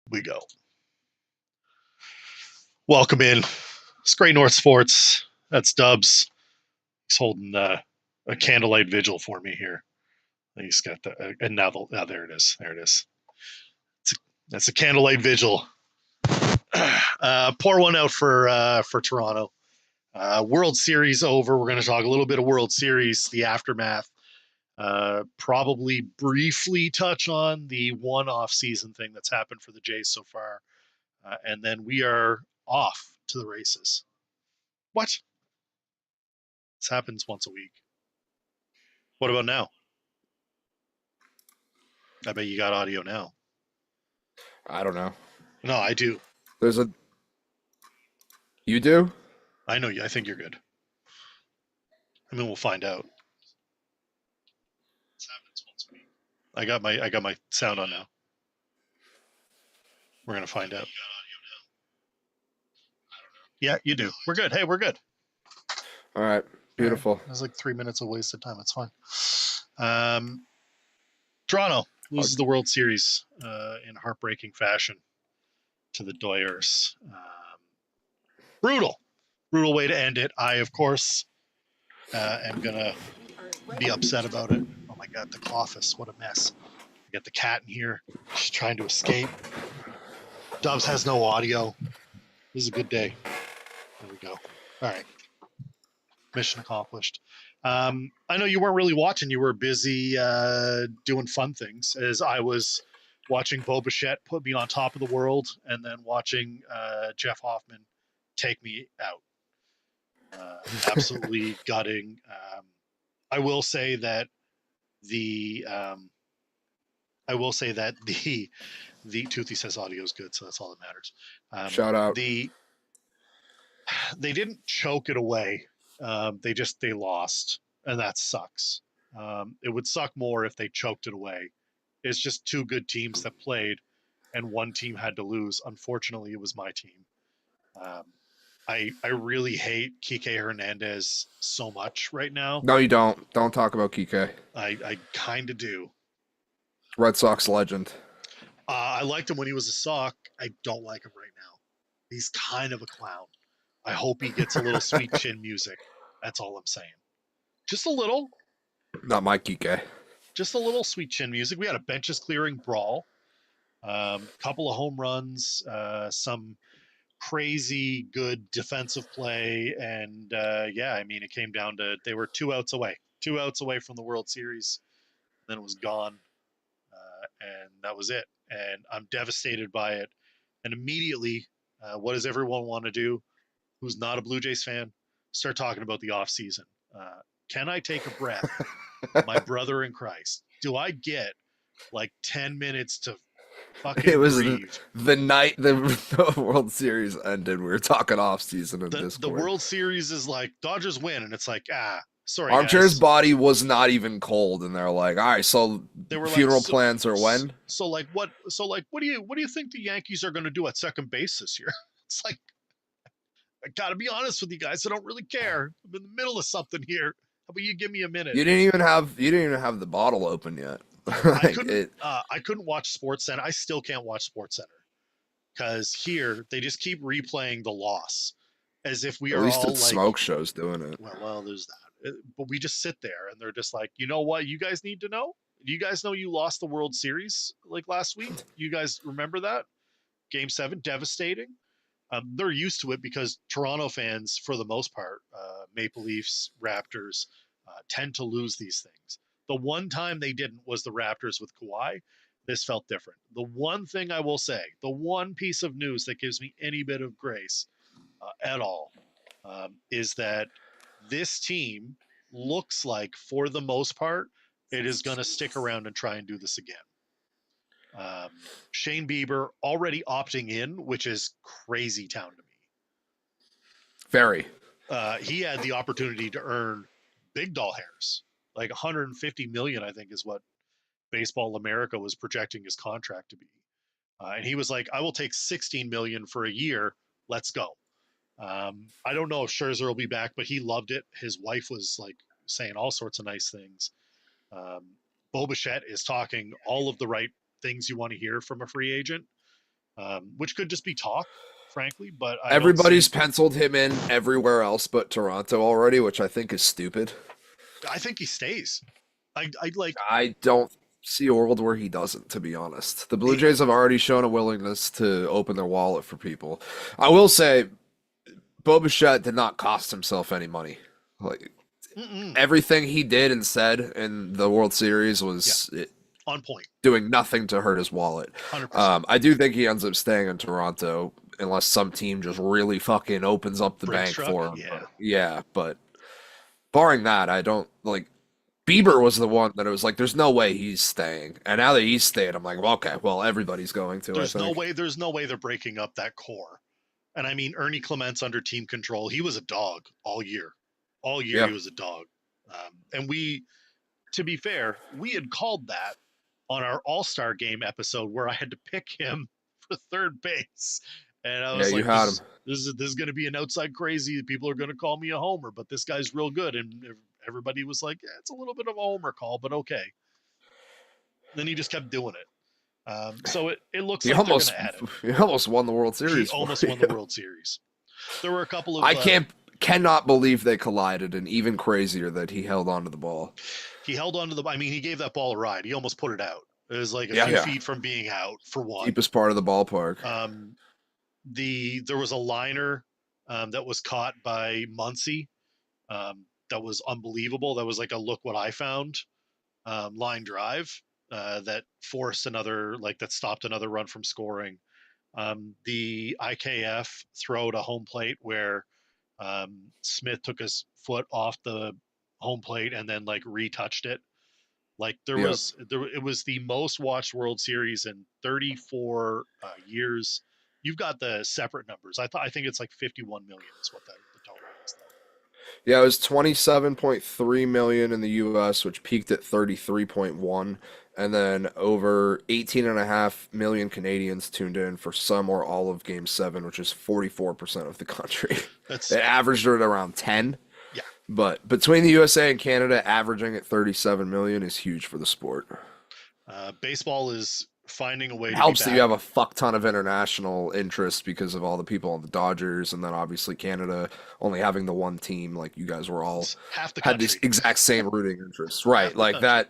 We go. Welcome in. It's Great North Sports. That's Dubs. He's holding a candlelight vigil for me here. He's got the and now there it is. There it is. That's a candlelight vigil. Pour one out for Toronto. World Series over. We're going to talk a little bit of World Series, the aftermath. Probably briefly touch on the one off-season thing that's happened for the Jays so far. And then we are off to the races. What? This happens once a week. What about now? I bet you got audio now. I don't know. No, I do. You do? I know you. I think you're good. I mean, we'll find out. This happens once a week. I got my sound on now. We're gonna find out. Yeah, you do. We're good. Hey, we're good. All right. Beautiful. It was like 3 minutes of wasted time. It's fine. Toronto loses the World Series in heartbreaking fashion to the Doyers. Brutal way to end it. I, of course, am going to be upset about it. Oh, my God, the office. What a mess. I got the cat in here. She's trying to escape. Dubs has no audio. This is a good day. There we go. All right. Mission accomplished. I know you weren't really watching. You were busy doing fun things, as I was watching Bo Bichette put me on top of the world and then watching Jeff Hoffman take me out. Absolutely gutting. I will say that the Toothy says audio is good, so that's all that matters. Shout out. They didn't choke it away. They lost, and that sucks. It would suck more if they choked it away. It's just two good teams that played, and one team had to lose. Unfortunately, it was my team. I really hate Kike Hernandez so much right now. No, you don't. Don't talk about Kike. I kind of do. Red Sox legend. I liked him when he was a Sox. I don't like him right now. He's kind of a clown. I hope he gets a little sweet chin music. That's all I'm saying. Just a little. Not my Kike. Just a little sweet chin music. We had a benches clearing brawl. Couple of home runs. Some crazy good defensive play. And it came down to they were 2 outs away. 2 outs away from the World Series. Then it was gone. And that was it. And I'm devastated by it. And immediately, what does everyone want to do who's not a Blue Jays fan? Start talking about the offseason. Can I take a breath? My brother in Christ. Do I get like 10 minutes to fucking It was breathe? the night the World Series ended. We were talking offseason in Discord. The World Series is like, Dodgers win, and it's like, sorry, Armchair's guys. body was not even cold, and they're like, all right, so They were funeral like, plans are when? What do you think the Yankees are going to do at second base this year? It's like, I got to be honest with you guys. I don't really care. I'm in the middle of something here. How about you give me a minute? You didn't even have the bottle open yet. I couldn't watch Sports Center. I still can't watch Sports Center because here they just keep replaying the loss as if we At are least all it's like smoke shows doing it. Well, there's that. But we just sit there and they're just like, you know what? You guys need to know. Do you guys know you lost the World Series like last week? You guys remember that? Game 7, devastating. They're used to it because Toronto fans, for the most part, Maple Leafs, Raptors, tend to lose these things. The one time they didn't was the Raptors with Kawhi. This felt different. The one thing I will say, the one piece of news that gives me any bit of grace at all, is that this team looks like, for the most part, it is going to stick around and try and do this again. Shane Bieber already opting in, which is crazy town to me. Very. He had the opportunity to earn big doll hairs, like 150 million, I think, is what Baseball America was projecting his contract to be. And he was like, I will take 16 million for a year. Let's go. I don't know if Scherzer will be back, but he loved it. His wife was like saying all sorts of nice things. Bo Bichette is talking all of the right things you want to hear from a free agent. which could just be talk, frankly. But I don't Everybody's see. penciled him in everywhere else but Toronto already, which I think is stupid. I think he stays. I like. I don't see a world where he doesn't, to be honest. The Blue He, Jays have already shown a willingness to open their wallet for people. I will say, Bo Bichette did not cost himself any money. Like mm-mm, everything he did and said in the World Series yeah, was on point, doing nothing to hurt his wallet. 100%. I do think he ends up staying in Toronto unless some team just really fucking opens up the Brinks bank truck, for him. yeah. But yeah, but barring that, I don't like. Bieber was the one that it was like, there's no way he's staying. And now that he's stayed, I'm like, well, okay, well, everybody's going to, I There's no think. way. There's no way they're breaking up that core. And I mean, Ernie Clement's under team control. He was a dog all year. All year he Yeah. was a dog. And we, to be fair, we had called that on our All-Star game episode where I had to pick him for third base. And I Yeah, was you like, had him. this is going to be an outside crazy. People are going to call me a homer, but this guy's real good. And everybody was like, yeah, it's a little bit of a homer call, but okay. Then he just kept doing it. So it looks He like they're going almost to add him. he almost won the World He Series for almost you. won the World Series. There were a couple of I cannot believe they collided, and even crazier that he held onto the ball. he held on to the. I mean, he gave that ball a ride. He almost put it out. It was like a Yeah, few yeah. feet from being out for one. Deepest part of the ballpark. There was a liner that was caught by Muncy that was unbelievable. That was like a look what I found line drive that forced another that stopped another run from scoring. The IKF throw to home plate where Smith took his foot off the home plate and then retouched it. Yep. It was the most watched World Series in 34 years. You've got the separate numbers. I think it's like 51 million is what the total is though. Yeah, it was 27.3 million in the US, which peaked at 33.1, and then over 18.5 million Canadians tuned in for some or all of Game 7, which is 44% of the country. That's It averaged at around 10, yeah. but between the USA and Canada, averaging at 37 million is huge for the sport. Baseball is finding a way It to be helps that you back. have a fuck ton of international interest because of all the people on the Dodgers, and then obviously Canada only having the one team. Like you guys were all It's half the had this country. exact same rooting interest, Half right? the Like country. that.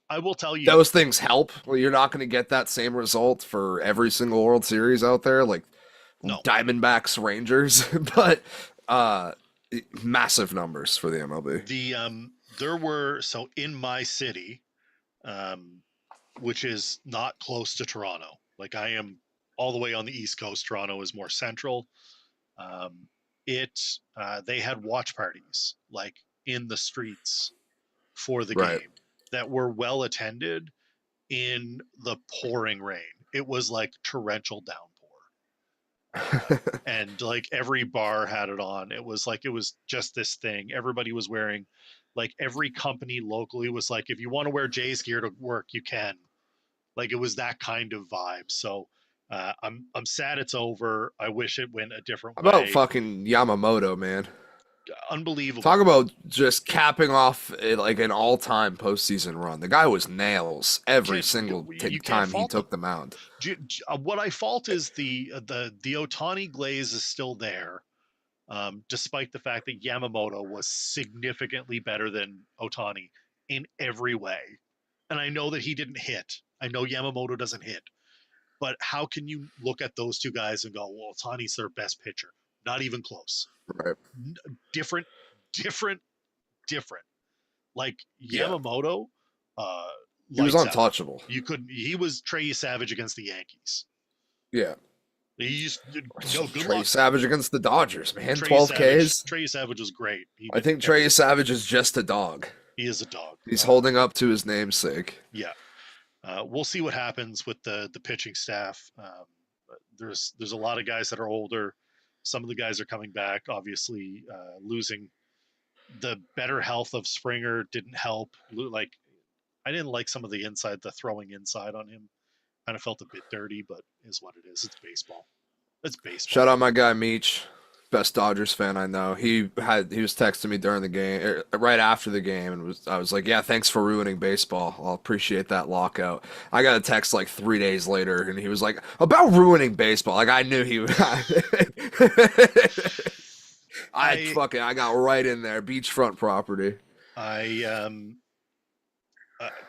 I will tell you. Those things help. Well, you're not going to get that same result for every single World Series out there, like No. Diamondbacks, Rangers, but massive numbers for the MLB. There were in my city, which is not close to Toronto. Like I am all the way on the East Coast. Toronto is more central. Um, they had watch parties in the streets for the Right. game that were well attended in the pouring rain. It was like torrential downpour. And every bar had it on. It was just this thing. Everybody was wearing every company locally was like, if you want to wear Jay's gear to work, you can. It was that kind of vibe. So I'm sad it's over. I wish it went a different How about way. fucking Yamamoto, man? Unbelievable. Talk about just capping off like an all-time postseason run. The guy was nails every single You can't time he fault them. took the mound. What I fault is the Otani glaze is still there, despite the fact that Yamamoto was significantly better than Otani in every way. And I know that he didn't hit. I know Yamamoto doesn't hit. But how can you look at those two guys and go, well, Otani's their best pitcher? Not even close. Right. Different, different, different. Yeah. Yamamoto, He was lights out. untouchable. You couldn't. He was Trey Savage against the Yankees. Yeah. He just good Trey luck. Savage against the Dodgers, man. Trey 12 Savage, Ks. Trey Savage was great. I think Trey Savage is just a dog. He is a dog. He's holding up to his namesake. Yeah. We'll see what happens with the pitching staff. There's a lot of guys that are older. Some of the guys are coming back. Obviously, losing the better health of Springer didn't help. I didn't like some of the throwing inside on him. Kind of felt a bit dirty, but is what it is. It's baseball. It's baseball. Shout out my guy Meach. best Dodgers fan I know. He was texting me during the game, right after the game, and I was like, "Yeah, thanks for ruining baseball. I'll appreciate that lockout." I got a text like 3 days later, and he was like, "About ruining baseball." Like I knew he would. I I got right in there, beachfront property. I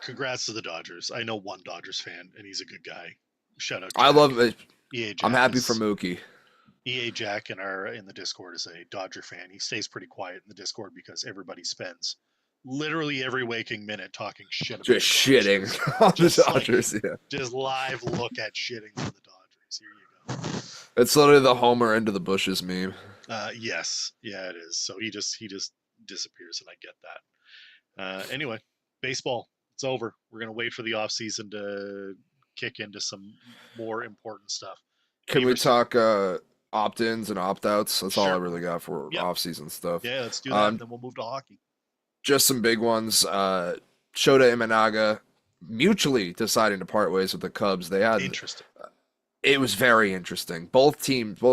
congrats to the Dodgers. I know one Dodgers fan, and he's a good guy. Shout out I Jack. love it. EA I'm Jack happy for is Mookie. EA Jack in the Discord is a Dodger fan. He stays pretty quiet in the Discord because everybody spends literally every waking minute talking shit about Just the shitting Dodgers. on the Just like Dodgers. Yeah, just live look at shitting on the Dodgers. Here you go. it's literally the Homer into the bushes meme. Yes, yeah, it is. So he just disappears, and I get that. Anyway, baseball, it's over. We're gonna wait for the off season to kick into some more important stuff. Can we Beavers, talk opt-ins and opt-outs? That's all I sure. really got for Yep. off-season stuff. Yeah, let's do that, and Um, then we'll move to hockey. just some big ones. Shota Imanaga mutually deciding to part ways with the Cubs. Interesting. It was very interesting. Both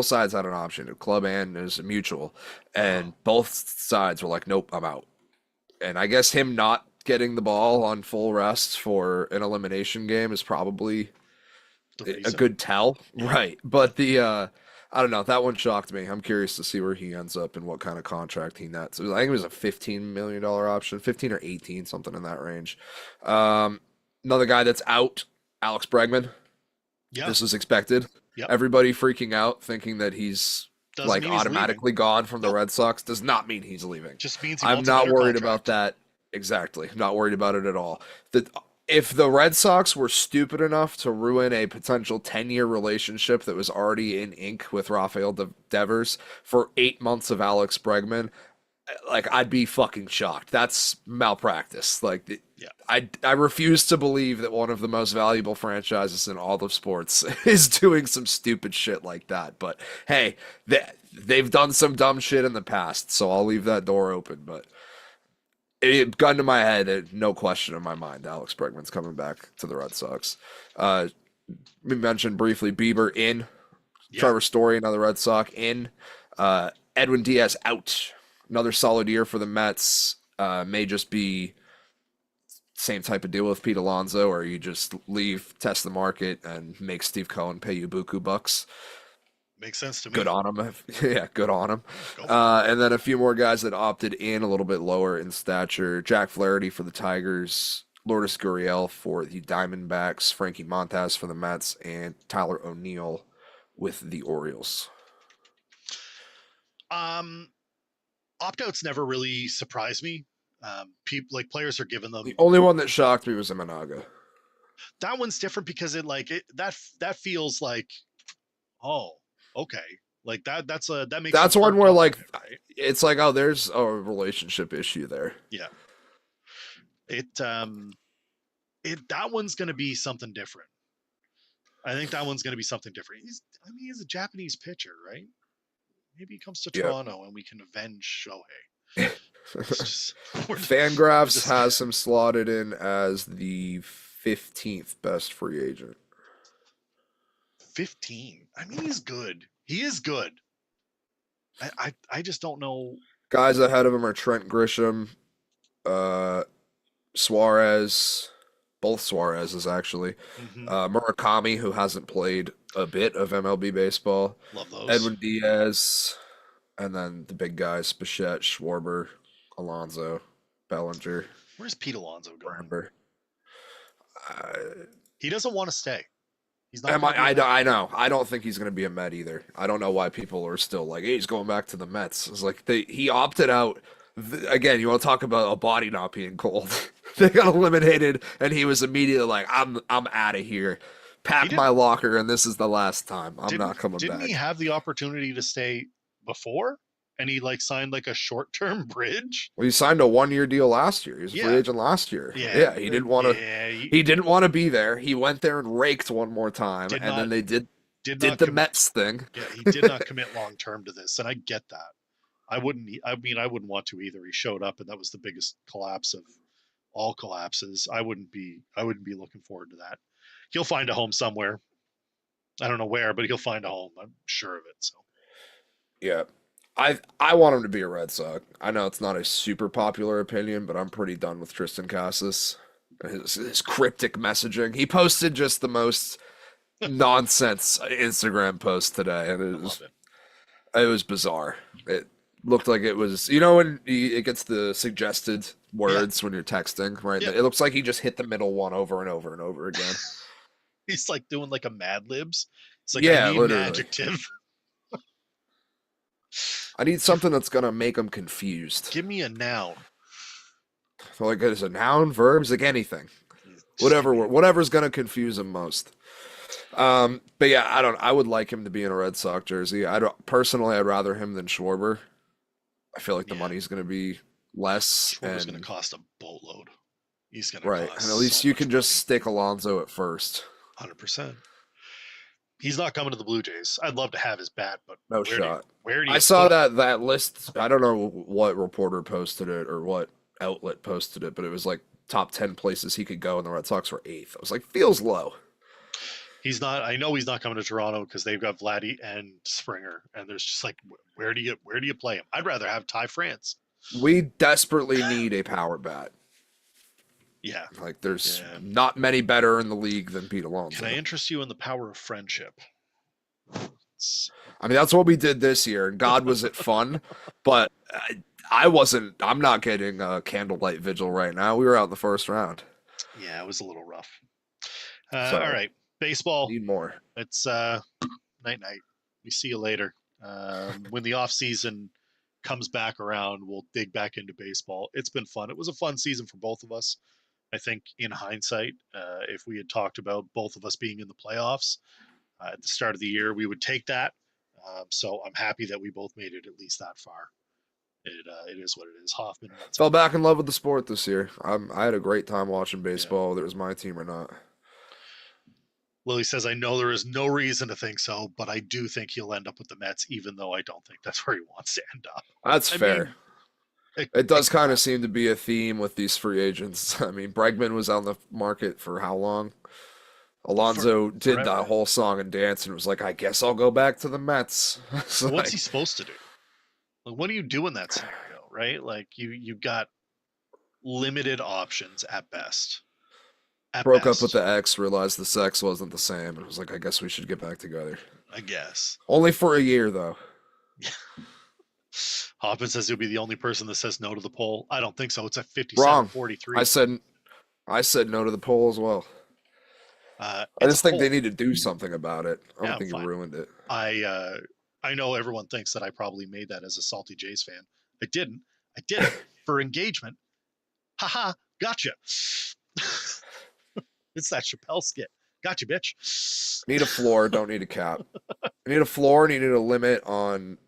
sides had an option, a club and as a mutual, and both sides were like, "Nope, I'm out." And I guess him not getting the ball on full rest for an elimination game is probably The a reason. good tell, Yeah. right? But I don't know. That one shocked me. I'm curious to see where he ends up and what kind of contract he nets. I think it was a $15 million option, 15 or 18, something in that range. Another guy that's out, Alex Bregman. Yeah. This was expected. Yep. Everybody freaking out, thinking that he's Doesn't like mean he's automatically leaving. gone from the Nope. Red Sox. Does not mean he's leaving. Just means he I'm wants a not better worried contract. about that. Exactly. Not worried about it at all. If the Red Sox were stupid enough to ruin a potential 10-year relationship that was already in ink with Rafael Devers for 8 months of Alex Bregman, like I'd be fucking shocked. That's malpractice. Like Yeah. I refuse to believe that one of the most valuable franchises in all of sports is doing some stupid shit like that. But hey, they've done some dumb shit in the past, so I'll leave that door open. But gun to my head, no question in my mind, Alex Bregman's coming back to the Red Sox. We mentioned briefly Bieber in, Yeah. Trevor Story, another Red Sox in, Edwin Diaz out. Another solid year for the Mets. May just be same type of deal with Pete Alonso, or you just leave, test the market, and make Steve Cohen pay you buku bucks. Makes sense to me. Good on him. Yeah, good on him. Go. And then a few more guys that opted in a little bit lower in stature. Jack Flaherty for the Tigers, Lourdes Gurriel for the Diamondbacks, Frankie Montas for the Mets, and Tyler O'Neill with the Orioles. Opt-outs never really surprise me. People like players are giving them. The only one that shocked me was Imanaga. That one's different because that feels like, oh, okay, like that makes That's you one where like confident, right? it's like, oh, there's a relationship issue there. Yeah. That one's gonna be something different. I think that one's gonna be something different. He's a Japanese pitcher, right? Maybe he comes to Toronto and we can avenge Shohei. Fangraphs has him slotted in as the 15th best free agent. 15. I mean, he's good. He is good. I just don't know. Guys ahead of him are Trent Grisham, Suarez, both Suarez's actually, Murakami, who hasn't played a bit of MLB baseball, Love those. Edwin Diaz, and then the big guys, Bichette, Schwarber, Alonso, Bellinger. Where's Pete Alonso going? He doesn't want to stay. He's not. I know. I don't think he's going to be a Met either. I don't know why people are still like, hey, he's going back to the Mets. It's like he opted out. Again, you want to talk about a body not being cold. They got eliminated, and he was immediately like, I'm out of here. Pack my locker, and this is the last time. I'm not coming back. Didn't he have the opportunity to stay before? And he signed a short-term bridge. Well, he signed a 1-year deal last year. He was a free agent last year. Yeah, he didn't want to. He didn't want to be there. He went there and raked one more time, then they did the Mets thing. Yeah, he did not commit long-term to this, and I get that. I wouldn't want to either. He showed up, and that was the biggest collapse of all collapses. I wouldn't be looking forward to that. He'll find a home somewhere. I don't know where, but he'll find a home. I'm sure of it. So. Yeah. I want him to be a Red Sox. I know it's not a super popular opinion, but I'm pretty done with Tristan Casas. His cryptic messaging. He posted just the most nonsense Instagram post today, and I love it. it was bizarre. It looked like it was, when it gets the suggested Yeah. words when you're texting, right? Yep. It looks like he just hit the middle one over and over and over again. He's like doing like a Mad Libs. It's like, I Yeah, need an literally. adjective. I need give something that's gonna make him confused. give me a noun. So like, it's a noun, verbs, like anything, Just give me a whatever's gonna confuse him most. But yeah, I would like him to be in a Red Sox jersey. I don't personally. I'd rather him than Schwarber. I feel like the yeah. money's gonna be less, Schwarber's gonna and cost a boatload. He's gonna right, and at cost so least you much can just money. stick Alonso at first. 100%. He's not coming to the Blue Jays. I'd love to have his bat, but No where do you shot. where do I you saw put him? that list. I don't know what reporter posted it or what outlet posted it, but it was like top 10 places he could go, and the Red Sox were eighth. I was like, feels low. He's not. I know he's not coming to Toronto because they've got Vladdy and Springer, and there's just like, where do you play him? I'd rather have Ty France. We desperately need a power bat. Yeah, Like, there's yeah. not many better in the league than Pete Can I Alonso. interest you in the power of friendship? I mean, that's what we did this year, and God, was it fun? But I wasn't. I'm not getting a candlelight vigil right now. We were out in the first round, Yeah, it was a little rough. All so right, baseball. need more. It's night night. We see you later. When the off season comes back around, we'll dig back into baseball. It's been fun. It was a fun season for both of us. I think in hindsight, if we had talked about both of us being in the playoffs at the start of the year, we would take that. So I'm happy that we both made it at least that far. It is what it is. Hoffman wins Fell for me. back in love with the sport this year. I had a great time watching Yeah. baseball, whether it was my team or not. Lily says, I know there is no reason to think so, but I do think he'll end up with the Mets, even though I don't think that's where he wants to end up. That's I fair. mean, it, It it does could kind of happen. seem to be a theme with these free agents. I mean, Bregman was on the market for how long? Alonzo did Forever. that whole song and dance and was like, I guess I'll go back to the Mets. It's What's he like, supposed to do? Like, what do you do in that scenario, right? Like you got limited options at best. At broke up with best, the ex, realized the sex wasn't the same, and was like, I guess we should get back together. I guess. Only for a year, though. Hoffman says he'll be the only person that says no to the poll. I don't think so. It's at Wrong. 57-43. I said I said no to the poll as well. I It's a just think they poll. need to do something about it. I Yeah, don't I'm think you fine. ruined it. I know everyone thinks that I probably made that as a salty Jays fan. I didn't. I did it for engagement. Haha, gotcha. It's that Chappelle skit. Gotcha, bitch. Need a floor, don't need a cap. You need a floor and you need a limit on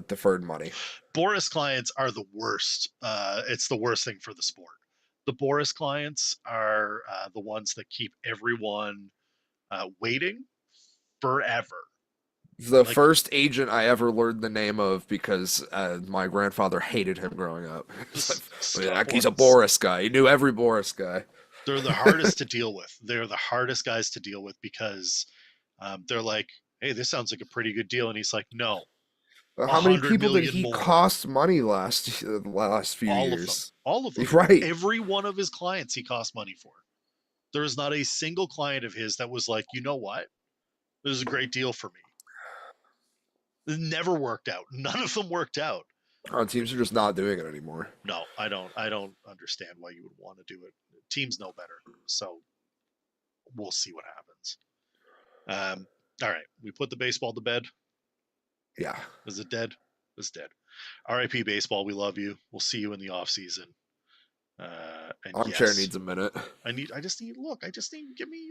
deferred money. Boris clients are the worst. It's the worst thing for the sport. The Boris clients are the ones that keep everyone waiting forever. The Like, first agent I ever learned the name of because my grandfather hated him growing up. Scott He's a Boris. Boris guy. He knew every Boris guy. They're the hardest to deal with. They're the hardest guys to deal with because they're like, hey, this sounds like a pretty good deal. And he's like, no, a How many hundred people did million he more. cost money the last few All of them. years? All of them. Right. Every one of his clients he cost money for. There's not a single client of his that was like, you know what? This is a great deal for me. It never worked out. None of them worked out. Teams are just not doing it anymore. No, I don't. I don't understand why you would want to do it. Teams know better, so we'll see what happens. All right, we put the baseball to bed. Yeah. Is it dead? It's dead. R.I.P. baseball. We love you. We'll see you in the off season. And Armchair yes, needs a minute. I just need. Look, I just need. Give me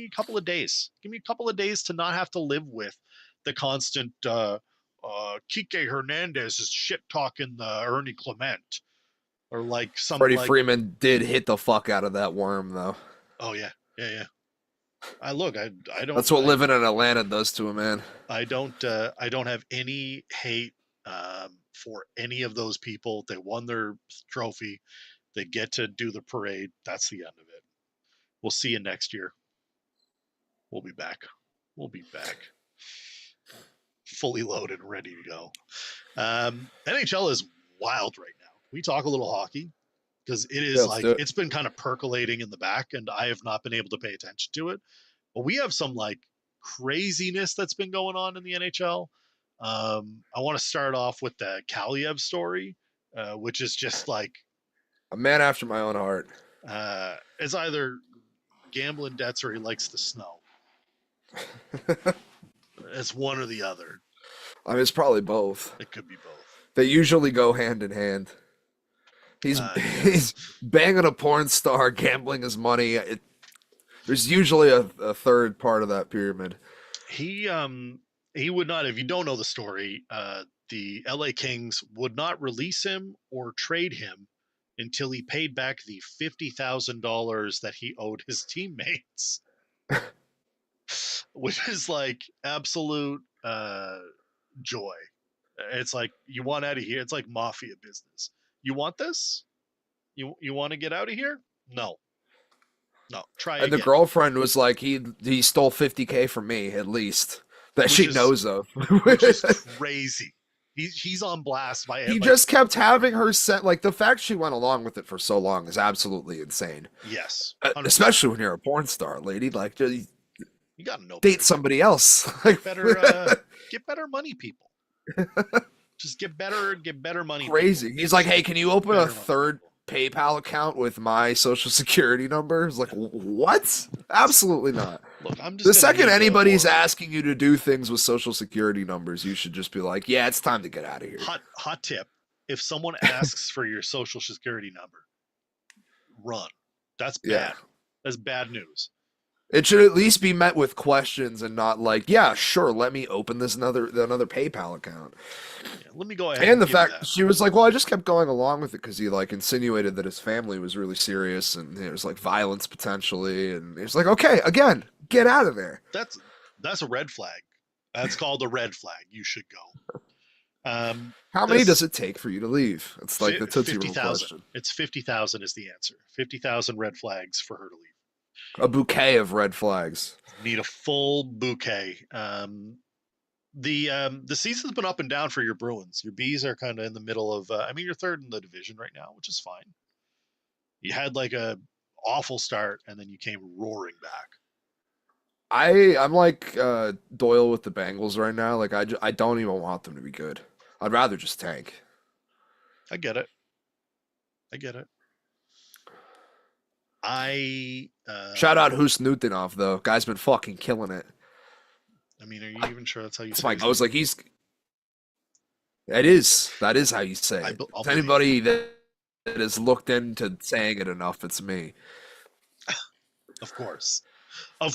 a couple of days. Give me a couple of days to not have to live with the constant Kike Hernandez is shit talking the Ernie Clement or like some Freddie like, Freeman did hit the fuck out of that worm, though. oh yeah, yeah, yeah. I look, I don't That's what living in Atlanta does to a man. I don't have any hate for any of those people. They won their trophy. They get to do the parade. That's the end of it. We'll see you next year. We'll be back. We'll be back. fully loaded, ready to go. NHL is wild right now. Can we talk a little hockey? Because it is it's been kind of percolating in the back, and I have not been able to pay attention to it. But we have some like craziness that's been going on in the NHL. I want to start off with the Kaliev story, which is just like a man after my own heart. It's either gambling debts or he likes the snow. It's one or the other. I mean, it's probably both. It could be both. They usually go hand in hand. He's banging a porn star, gambling his money. There's usually a third part of that pyramid. He would not, if you don't know the story, the LA Kings would not release him or trade him until he paid back the $50,000 that he owed his teammates. Which is like absolute joy. It's like, you want out of here. It's like mafia business. You want this? You want to get out of here? No. Try and again. The girlfriend was like, he stole $50K from me at least that she knows of, which is crazy. He's on blast by it. He just kept having her set. Like, the fact she went along with it for so long is absolutely insane. Yes, 100%. Especially when you're a porn star, lady. Like, you gotta know. Date somebody else. Get better money, people. Just get better money. Crazy. People. He's like, hey, can you open a third PayPal account with my social security number? It's like, what? Absolutely not. Look, I'm just the second anybody's asking you to do things with social security numbers, you should just be like, yeah, it's time to get out of here. Hot tip. If someone asks for your social security number, run. That's bad. Yeah. That's bad news. It should at least be met with questions and not like, yeah, sure, let me open this another PayPal account. Yeah, let me go ahead. And the fact she was like, well, I just kept going along with it because he like insinuated that his family was really serious and there was like violence potentially, and it's like, okay, again, get out of there. That's a red flag. That's called a red flag. You should go. How many does it take for you to leave? It's like the Tootsie Roll question. It's 50,000 is the answer. 50,000 red flags for her to leave. A bouquet of red flags. Need a full bouquet. The season's been up and down for your Bruins. Your Bees are kind of in the middle of. You're third in the division right now, which is fine. You had like a awful start, and then you came roaring back. I'm like Doyle with the Bengals right now. Like I don't even want them to be good. I'd rather just tank. I get it. Shout out Hus Nutinov though. Guy's been fucking killing it. Are you even sure that's how you say it? I was like, that is how you say it. It's anybody that has looked into saying it enough, it's me. Of course. I'm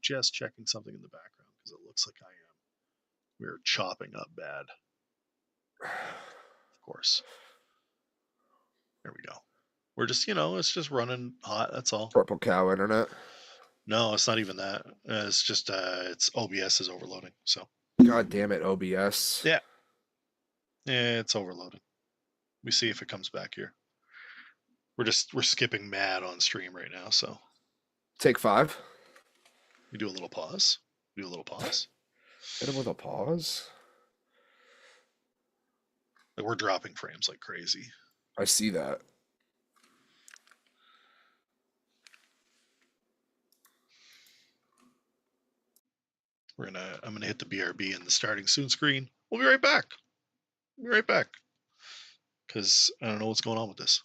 just checking something in the background because it looks like we're chopping up bad. Of course. There we go. We're just, it's just running hot. That's all. Purple Cow Internet. No, it's not even that. It's just, it's OBS is overloading. So. God damn it, OBS. Yeah. It's overloading. We see if it comes back here. We're skipping mad on stream right now. So. Take 5. We do a little pause. Hit him with a pause. Like, we're dropping frames like crazy. I see that. I'm gonna hit the BRB in the starting soon screen. We'll be right back. Because I don't know what's going on with this.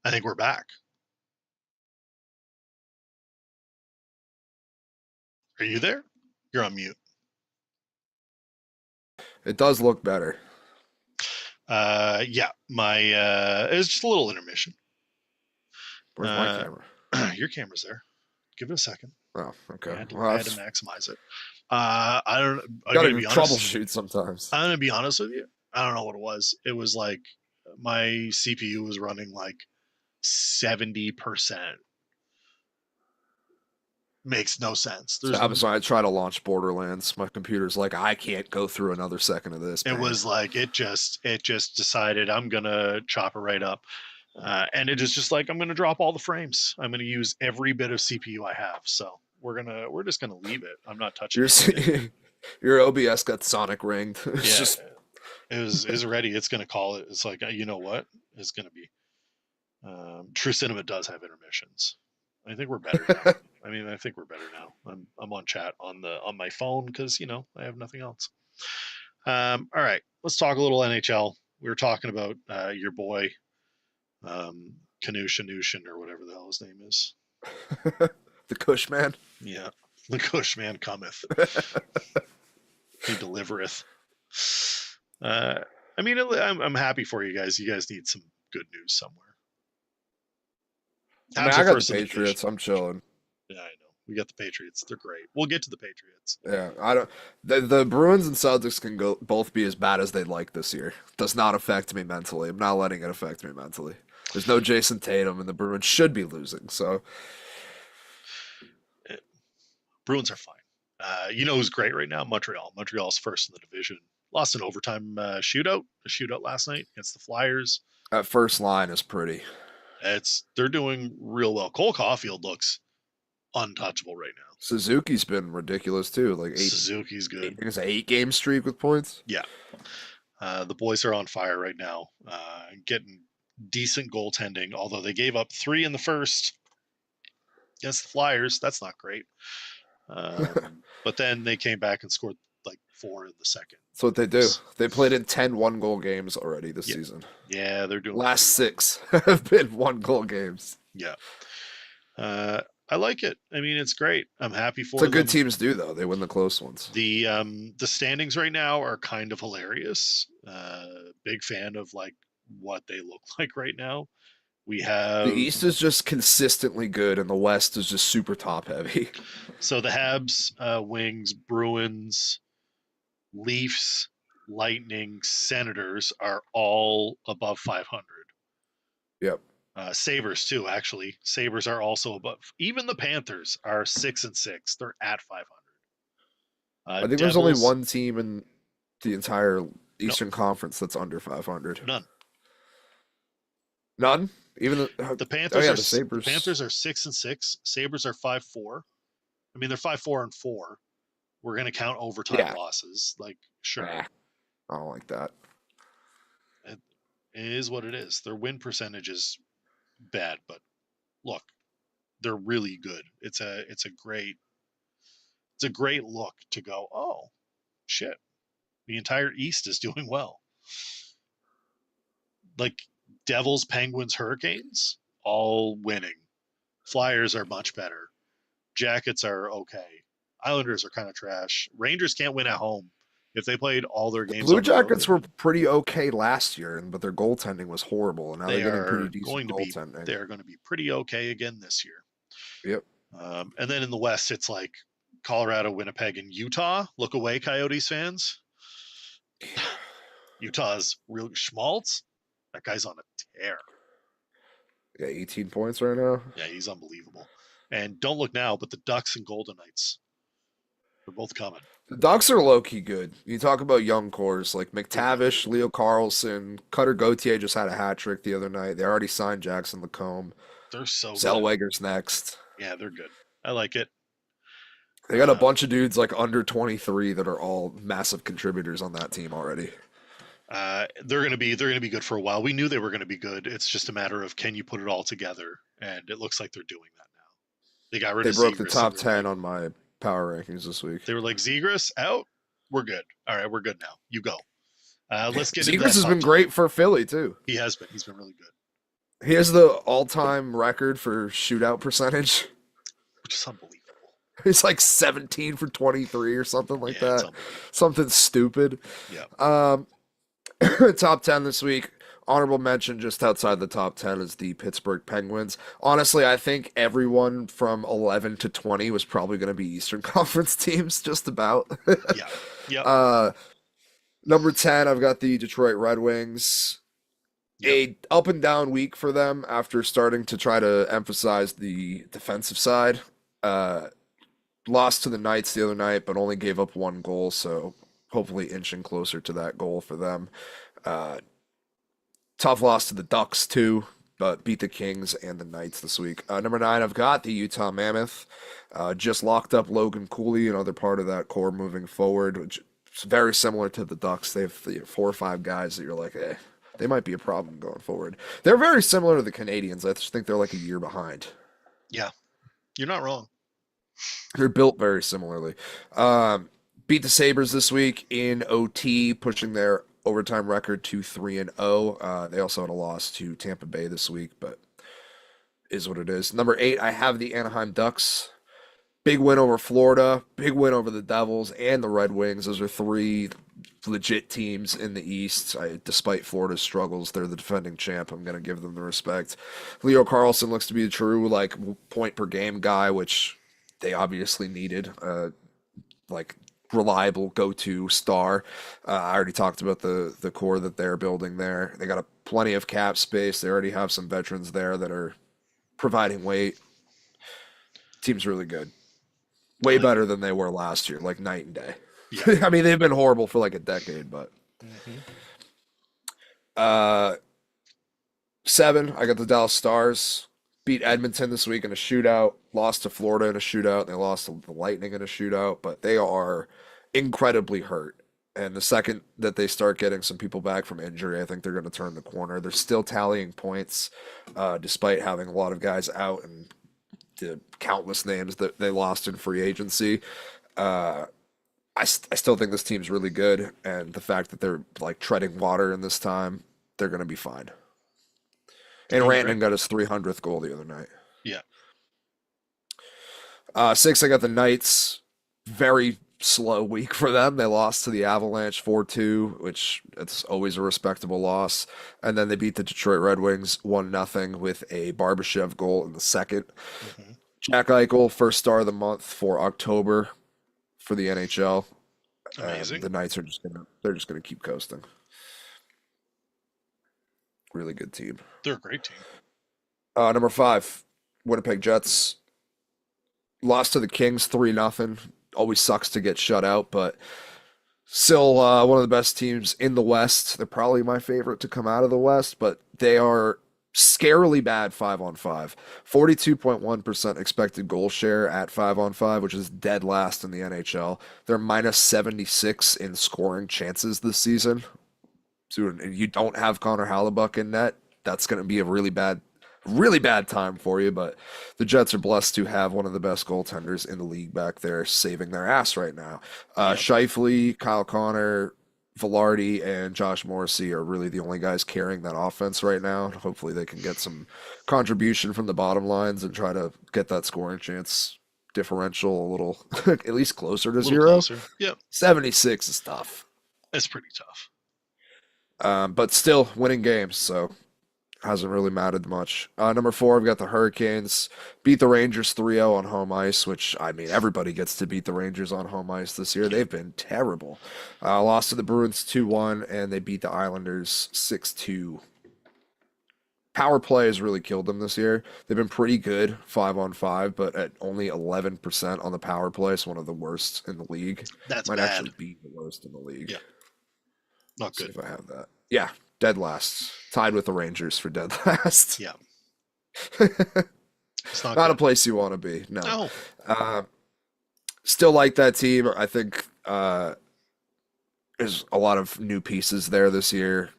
I think we're back. Are you there? You're on mute. It does look better. Yeah, it was just a little intermission. Where's my camera? Your camera's there. Give it a second. Oh, okay. I had to Well, maximize it. I don't. I'm gotta gonna be honest. troubleshoot sometimes. I'm gonna be honest with you. I don't know what it was. It was like my CPU was running like 70%. Makes no sense. So I try to launch Borderlands. My computer's like, I can't go through another second of this. It was like it just decided I'm gonna chop it right up, and it is just like I'm gonna drop all the frames. I'm gonna use every bit of CPU I have. So we're just gonna leave it. I'm not touching it. Your OBS got Sonic ringed. It's just it was ready. It's gonna call it. It's like, you know what? It's gonna be. True Cinema does have intermissions. I think we're better now. I think we're better now. I'm on chat on my phone because I have nothing else. All right, let's talk a little NHL. We were talking about your boy, Kanushin or whatever the hell his name is. The Cushman. Yeah, the Cushman cometh. He delivereth. I'm happy for you guys. You guys need some good news somewhere. I got the Patriots. I'm chilling. Yeah, I know. We got the Patriots. They're great. We'll get to the Patriots. Yeah, I don't. The Bruins and Celtics can both be as bad as they'd like this year. Does not affect me mentally. I'm not letting it affect me mentally. There's no Jason Tatum, and the Bruins should be losing. So, Bruins are fine. You know who's great right now? Montreal. Montreal's first in the division. Lost an overtime shootout last night against the Flyers. That first line is pretty. They're doing real well. Cole Caulfield looks untouchable right now. Suzuki's been ridiculous too. Suzuki's good. It's an 8-game streak with points. Yeah. The boys are on fire right now. Getting decent goaltending, although they gave up 3 in the first against the Flyers. That's not great. But then they came back and scored like 4 in the second. That's what they do. They played in 10 one-goal games already this season. Yeah, they're doing. Last 6 have been one-goal games. Yeah. I like it. It's great. I'm happy for them. It's what good teams do, though. They win the close ones. The standings right now are kind of hilarious. Big fan of like what they look like right now. We have the East is just consistently good, and the West is just super top heavy. So the Habs, Wings, Bruins, Leafs, Lightning, Senators are all above 500. Yep. Sabres too, actually. Sabres are also above. Even the Panthers are 6-6. They're at 500. I think there's only one team in the entire Eastern Conference that's under 500. None? Even the Panthers are the Panthers are 6-6. Sabres are 5-4. They're 5-4-4. We're gonna count overtime losses. Like, sure. I don't like that. It is what it is. Their win percentage is bad, but look, they're really good. It's a great look to go, oh shit. The entire East is doing well. Like Devils, Penguins, Hurricanes, all winning. Flyers are much better. Jackets are okay. Islanders are kind of trash. Rangers can't win at home. If they played all their games, Blue Jackets were pretty okay last year, but their goaltending was horrible, and now they're getting pretty decent goaltending. They're going to be pretty okay again this year. Yep. And then in the West, it's like Colorado, Winnipeg, and Utah. Look away, Coyotes fans. Utah's real Schmaltz. That guy's on a tear. Yeah, 18 points right now. Yeah, he's unbelievable. And don't look now, but the Ducks and Golden Knights, they're both coming. The Ducks are low-key good. You talk about young cores like McTavish, Leo Carlson, Cutter Gauthier just had a hat trick the other night. They already signed Jackson Lacombe. They're so Zellweger's next. Yeah, they're good. I like it. They got a bunch of dudes like under 23 that are all massive contributors on that team already. They're gonna be good for a while. We knew they were gonna be good. It's just a matter of can you put it all together, and it looks like they're doing that now. They got rid of. They broke the top 10 on my power rankings this week. They were like, Zegras out. We're good. All right, we're good now. You go. Let's get. Zegras has been great for Philly too. He has been. He's been really good. He has the all-time record for shootout percentage. which is unbelievable. He's like 17 for 23 or something like Yeah, it's that. unbelievable. Something stupid. Yeah. Um, top 10 this week. Honorable mention just outside the top 10 is the Pittsburgh Penguins. Honestly, I think everyone from 11 to 20 was probably going to be Eastern Conference teams, just about. Yeah. Yep. uh, number 10, I've got the Detroit Red Wings. Yep. A up and down week for them after starting to try to emphasize the defensive side. Uh, Lost to the Knights the other night, but only gave up one goal, so hopefully inching closer to that goal for them. Uh, Tough loss to the Ducks too, but beat the Kings and the Knights this week. Number 9, I've got the Utah Mammoth. Just locked up Logan Cooley, another part of that core moving forward, which is very similar to the Ducks. They have 4 or 5 guys that you're like, they might be a problem going forward. They're very similar to the Canadians. I just think they're like a year behind. Yeah. You're not wrong. They're built very similarly. Beat the Sabres this week in OT, pushing their overtime record to 3-0. They also had a loss to Tampa Bay this week, but is what it is. Number 8, I have the Anaheim Ducks. Big win over Florida, big win over the Devils and the Red Wings. Those are 3 legit teams in the East. Despite Florida's struggles, they're the defending champ. I'm going to give them the respect. Leo Carlsson looks to be a true like point per game guy, which they obviously needed. Like reliable go-to star. I already talked about the core that they're building there. They got plenty of cap space. They already have some veterans there that are providing weight. Team's really good. Way better than they were last year, like night and day. Yeah. I mean, they've been horrible for like a decade, but 7, I got the Dallas Stars. Beat Edmonton this week in a shootout, lost to Florida in a shootout, and they lost to the Lightning in a shootout, but they are incredibly hurt. And the second that they start getting some people back from injury, I think they're going to turn the corner. They're still tallying points, despite having a lot of guys out and the countless names that they lost in free agency. I still think this team's really good, and the fact that they're like treading water in this time, they're going to be fine. And Rantanen got his 300th goal the other night. Yeah. 6, I got the Knights. Very slow week for them. They lost to the Avalanche 4-2, which it's always a respectable loss. And then they beat the Detroit Red Wings 1-0 with a Barbashev goal in the second. Mm-hmm. Jack Eichel, first star of the month for October for the NHL. Amazing. The Knights are just gonna keep coasting. Really good team. They're a great team. Number 5, Winnipeg Jets. Lost to the Kings 3-0. Always sucks to get shut out, but still one of the best teams in the West. They're probably my favorite to come out of the West, but they are scarily bad 5-on-5. 42.1% expected goal share at 5-on-5, which is dead last in the NHL. They're minus 76 in scoring chances this season. So you don't have Connor Hellebuyck in net, that's going to be a really bad time for you. But the Jets are blessed to have one of the best goaltenders in the league back there, saving their ass right now. Scheifele, Kyle Connor, Velarde, and Josh Morrissey are really the only guys carrying that offense right now. Hopefully, they can get some contribution from the bottom lines and try to get that scoring chance differential a little, at least closer to 0. Closer. Yep. 76 is tough. It's pretty tough. But still winning games, so hasn't really mattered much. Number 4, I've got the Hurricanes. Beat the Rangers 3-0 on home ice, which, I mean, everybody gets to beat the Rangers on home ice this year. They've been terrible. Lost to the Bruins 2-1, and they beat the Islanders 6-2. Power play has really killed them this year. They've been pretty good 5-on-5, but at only 11% on the power play, it's one of the worst in the league. That's Might bad. actually be the worst in the league. Yeah. Not good. See if I have that. Yeah, dead last. Tied with the Rangers for dead last. Yeah. It's not a place you want to be. No. Still like that team. I think there's a lot of new pieces there this year,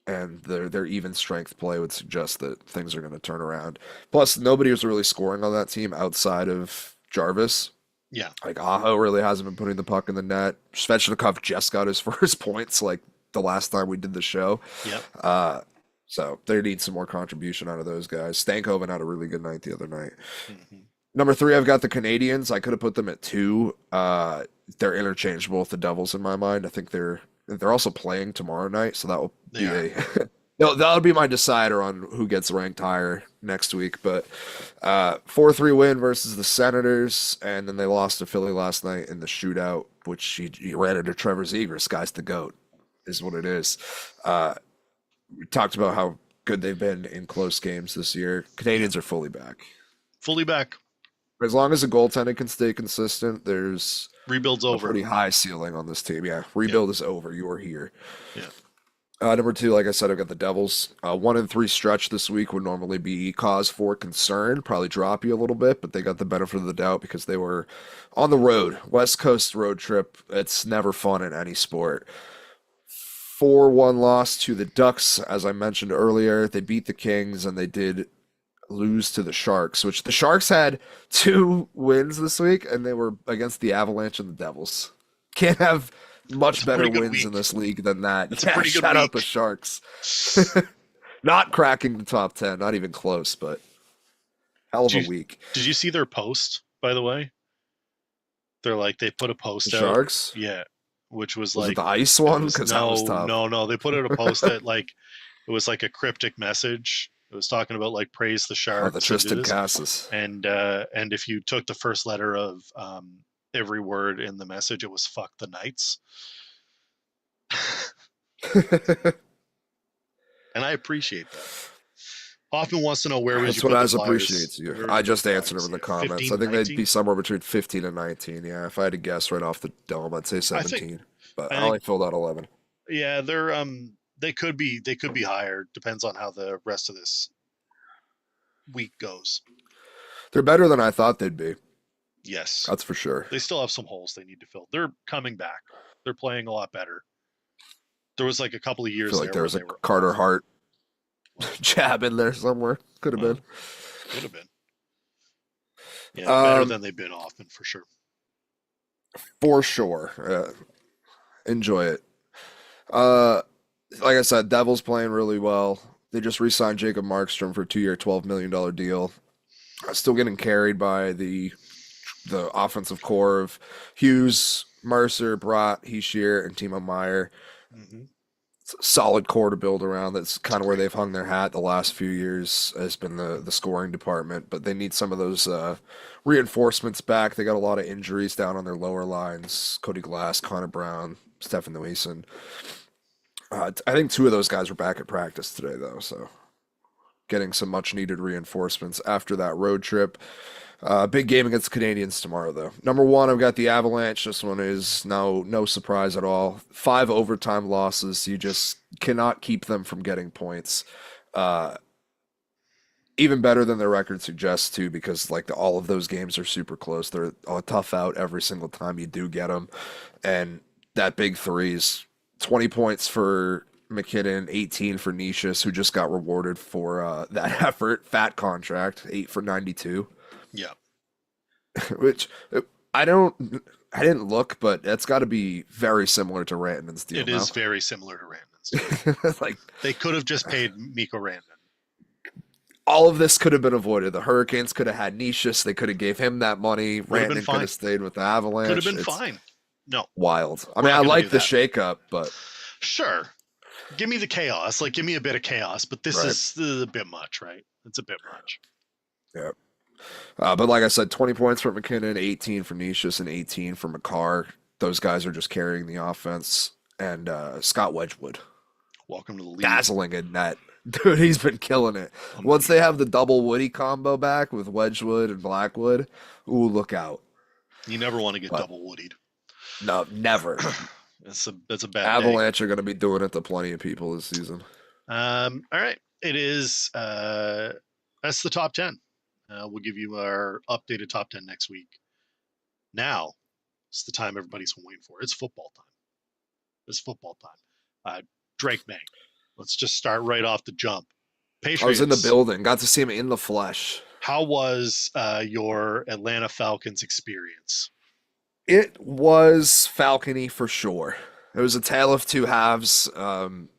and their even strength play would suggest that things are going to turn around. Plus, nobody was really scoring on that team outside of Jarvis. Yeah. Like, Aho really hasn't been putting the puck in the net. Svechnikov just got his first points, like, the last time we did the show. Yep. So they need some more contribution out of those guys. Stankoven had a really good night the other night. Mhm. Number three, I've got the Canadians. I could have put them at two. They're interchangeable with the Devils in my mind. I think they're also playing tomorrow night, so that will They be are. a no, that'll be my decider on who gets ranked higher next week. But 4-3 win versus the Senators, and then they lost to Philly last night in the shootout, which he ran into Trevor Zegras. Guy's the GOAT, is what it is. We talked about how good they've been in close games this year. Yeah. Canadians are fully back. Fully back. As long as the goaltending can stay consistent, there's Rebuild's a over. pretty high ceiling on this team. Yeah, Yeah. rebuild is over. You are here. Yeah. Number two, like I said, I've got the Devils. 1-3 stretch this week would normally be cause for concern, probably drop you a little bit, but they got the benefit of the doubt because they were on the road. West Coast road trip. It's never fun in any sport. 4-1 loss to the Ducks, as I mentioned earlier. They beat the Kings and they did lose to the Sharks, which the Sharks had 2 wins this week, and they were against the Avalanche and the Devils. Can't have much That's a better pretty good wins week. in this league than that. That's a pretty good shout out the week. Sharks. Not cracking the top 10, not even close, but hell of a week. Did you see their post, by the way? They're like, they put a post The out. Sharks? Yeah. Which was Was like, it the ice one? was, Because that was no, tough. no. They put out a post that like, it was like a cryptic message. It was talking about like praise the Sharks. Oh, the Tristan Cassis. And if you took the first letter of every word in the message, it was fuck the Knights. And I appreciate that. Hoffman wants to know where would you That's put what the Oz Flyers? appreciates you. Where would I you just put the answered him in the Flyers? Yeah, comments. 15, I think they'd 19? be somewhere between 15 and 19. Yeah, if I had to guess right off the dome, I'd say 17. But I I only think filled out 11. yeah, they could be higher. Depends on how the rest of this week goes. They're better than I thought they'd be. Yes, That's for sure. they still have some holes they need to fill. They're coming back. They're playing a lot better. There was like a couple of I years feel like there there where was a they were Carter awful. Hart jab in there somewhere. Could have Well, been. could have been. Yeah, better than they've been often for sure. For sure. Enjoy it. Like I said, Devils playing really well. They just re-signed Jacob Markstrom for a 2-year, $12 million deal. Still getting carried by the offensive core of Hughes, Mercer, Brott, Heishier, and Timo Meyer. Mm-hmm. It's a solid core to build around. That's kind of where Great. they've hung their hat the last few years has been the scoring department, but they need some of those reinforcements back. They got a lot of injuries down on their lower lines. Cody Glass, Connor Brown, Stefan Luisen. I think 2 of those guys were back at practice today, though, so getting some much needed reinforcements after that road trip. Big game against the Canadians tomorrow, though. Number 1, I've got the Avalanche. This one is no surprise at all. 5 overtime losses. You just cannot keep them from getting points. Even better than their record suggests, too, because like all of those games are super close. They're a tough out every single time you do get them. And that big three is 20 points for McKinnon, 18 for Nishis, who just got rewarded for that effort. Fat contract, 8 for 92. Yeah. Which I didn't look, but that's got to be very similar to Rantanen's deal. It is very similar to Rantanen's. Like they could have just paid Mikko Rantanen. All of this could have been avoided. The Hurricanes could have had Nishis. They could have gave him that money. Rantanen could have stayed with the Avalanche. Could have been fine. No. Wild. I mean, I like the shakeup, but sure. Give me the chaos. Like, give me a bit of chaos, but this is a bit much, right? It's a bit much. Yeah. But like I said, 20 points for McKinnon, 18 for Nishis, and 18 for McCarr. Those guys are just carrying the offense. And Scott Wedgwood. Welcome to the league. Dazzling in net. Dude, he's been killing it. Once they have the double Woody combo back with Wedgwood and Blackwood, ooh, look out. You never want to get double Woodied. No, never. That's a bad Avalanche are going to be doing it to plenty of people this season. All right. It is that's the top 10. We'll give you our updated top 10 next week. Now, it's the time everybody's been waiting for. It's football time. It's football time. Drake May. Let's just start right off the jump. Patriots. I was in the building. Got to see him in the flesh. How was your Atlanta Falcons experience? It was Falcony for sure. It was a tale of two halves. Got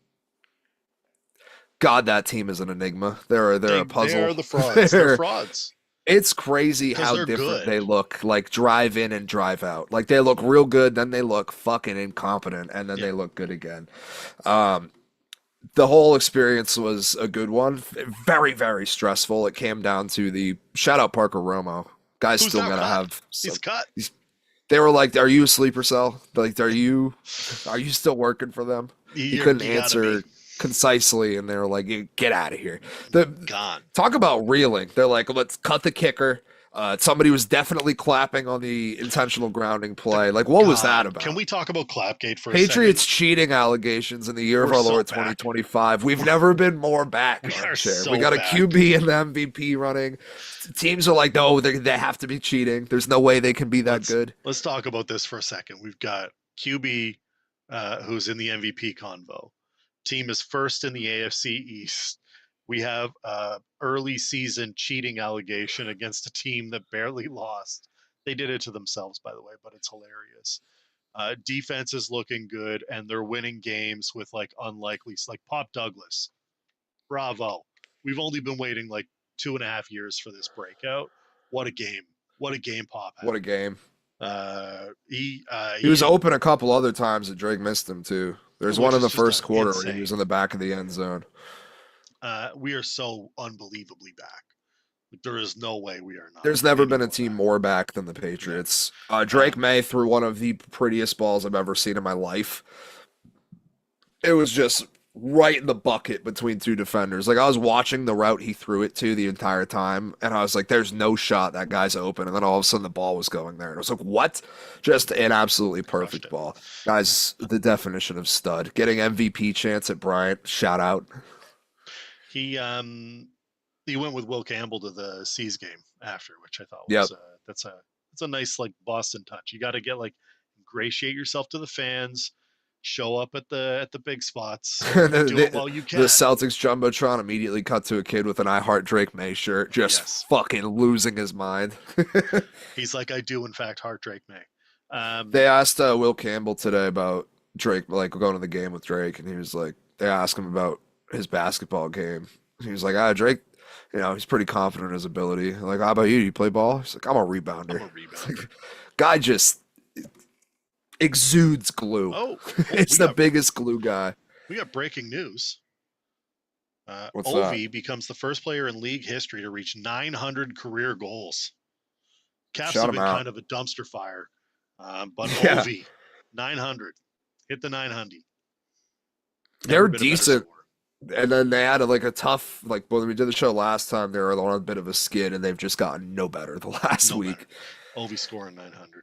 God, that team is an enigma. They're a They puzzle. are the frauds. They're frauds It's crazy because how they're different good. they look, like drive in and drive out. Like they look real good, then they look fucking incompetent, and then Yeah. they look good again. Um, the whole experience was a good one. Very, very stressful. It came down to the shout out Parker Romo. Guys Who's still now gotta cut? have He's some. cut. They were like, "Are you a sleeper cell? Like, are you still working for them?" He couldn't You gotta be answer concisely, and they were like, "Get out of here." The gone. talk about reeling. They're like, "Let's cut the kicker." Somebody was definitely clapping on the intentional grounding The play. Like, what was that God. Can about? we talk about Clapgate for a second? Patriots cheating allegations in the year of We're our so Lord back. 2025. We've never been more back, We are armchair. We so got a back. QB and the MVP running. Teams are like, no, they have to be cheating. There's no way they can be that good. Let's talk about this for a second. We've got QB who's in the MVP convo. Team is first in the AFC East. We have early season cheating allegation against a team that barely lost. They did it to themselves, by the way, but it's hilarious. Defense is looking good, and they're winning games with like unlikely, like Pop Douglas. Bravo. We've only been waiting like 2.5 years for this breakout. What a game! What a game Pop What a had. game. He He was had open a couple other times that Drake missed him too. There's one which in is the just first quarter where he insane. was in the back of the end zone. We are so unbelievably back. There is no way we are not There's never any been a more team back. more back than the Yeah. Patriots. Drake May threw one of the prettiest balls I've ever seen in my life. It was just right in the bucket between two defenders. Like I was watching the route he threw it to the entire time, and I was like, "There's no shot that guy's open." And then all of a sudden, the ball was going there, and I was like, "What?" Just an absolutely Crushed perfect it. ball, guys. The definition of stud. Getting MVP chance at Bryant. Shout out. He went with Will Campbell to the Seas game after, which I thought Yep. was that's a nice like Boston touch. You got to get like ingratiate yourself to the fans, show up at the big spots, and do it the, while you the can. Celtics jumbotron immediately cut to a kid with an I Heart Drake May shirt, just Yes, fucking losing his mind. he's like, I do in fact heart Drake May. They asked Will Campbell today about Drake, like going to the game with Drake, and he was like, they asked him about his basketball game. He was like, Drake, he's pretty confident in his ability. Like, how about you? You play ball? He's like, I'm a rebounder. I'm a rebounder. Guy just exudes glue. Oh, It's the biggest glue guy. We got breaking news. What's Ovi that? becomes the first player in league history to reach 900 career goals. Caps Shout have him been out. kind of a dumpster fire, but Yeah. Ovi 900 hit the 900. They're decent. And then they had like a tough, like when we did the show last time, they were on a bit of a skid, and they've just gotten no better the last week. Better. Ovi scoring 900.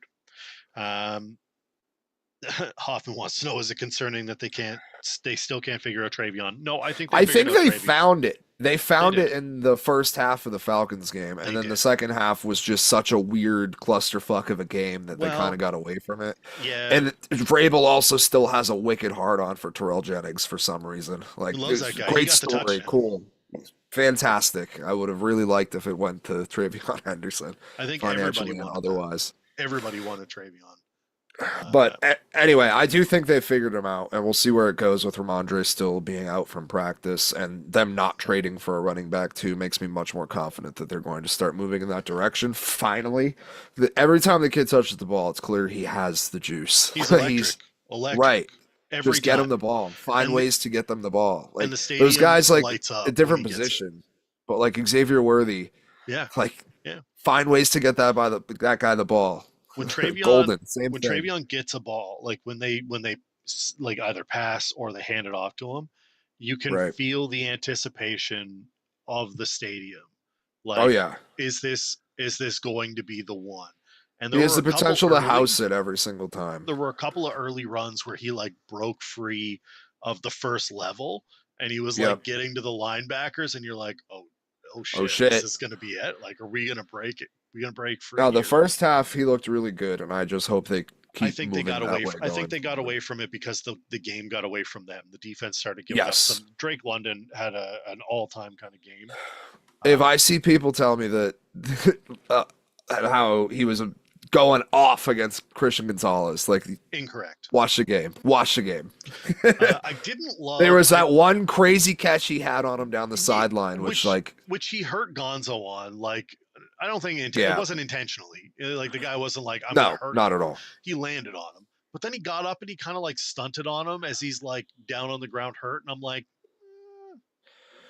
Hoffman wants to know: is it concerning that they still can't figure out Travion? No, I think they found it. They found it in the first half of the Falcons game, and then the second half was just such a weird clusterfuck of a game that they kind of got away from it. Yeah, and Vrabel also still has a wicked hard on for Terrell Jennings for some reason. Like, he loves that guy. Great story, cool, fantastic. I would have really liked if it went to Travion Henderson. I think financially and otherwise. Everybody wanted Travion. But anyway, I do think they figured him out, and we'll see where it goes with Ramondre still being out from practice, and them not trading for a running back too makes me much more confident that they're going to start moving in that direction. Finally, every time the kid touches the ball, it's clear he has the juice. He's electric. Right. Just get him the ball. Find ways to get them the ball. Like those guys, like a different position, but like Xavier Worthy. Yeah. Find ways to get that guy the ball. When Travion Golden, same when thing. Travion gets a ball, like when they like either pass or they hand it off to him, you can feel the anticipation of the stadium. Like, oh yeah, is this going to be the one? And he has the potential to house it every single time. There were a couple of early runs where he like broke free of the first level, and he was like getting to the linebackers, and you're like, oh shit, this is gonna be it. Like, are we gonna break it? We're gonna break free. Now the first half he looked really good, and I just hope they keep. I think they got away. I think they got away from it because the game got away from them. The defense started giving up some. Drake London had an all-time kind of game. If I see people tell me that how he was a going off against Christian Gonzalez. Like, Incorrect. watch the game. Watch the game. I didn't love. There was that one crazy catch he had on him down the sideline, which like, he hurt Gonzo on. Like, I don't think it wasn't intentionally. Like, the guy wasn't like, I'm gonna hurt not him. at all. He landed on him, but then he got up and he kind of like stunted on him as he's like down on the ground hurt, and I'm like,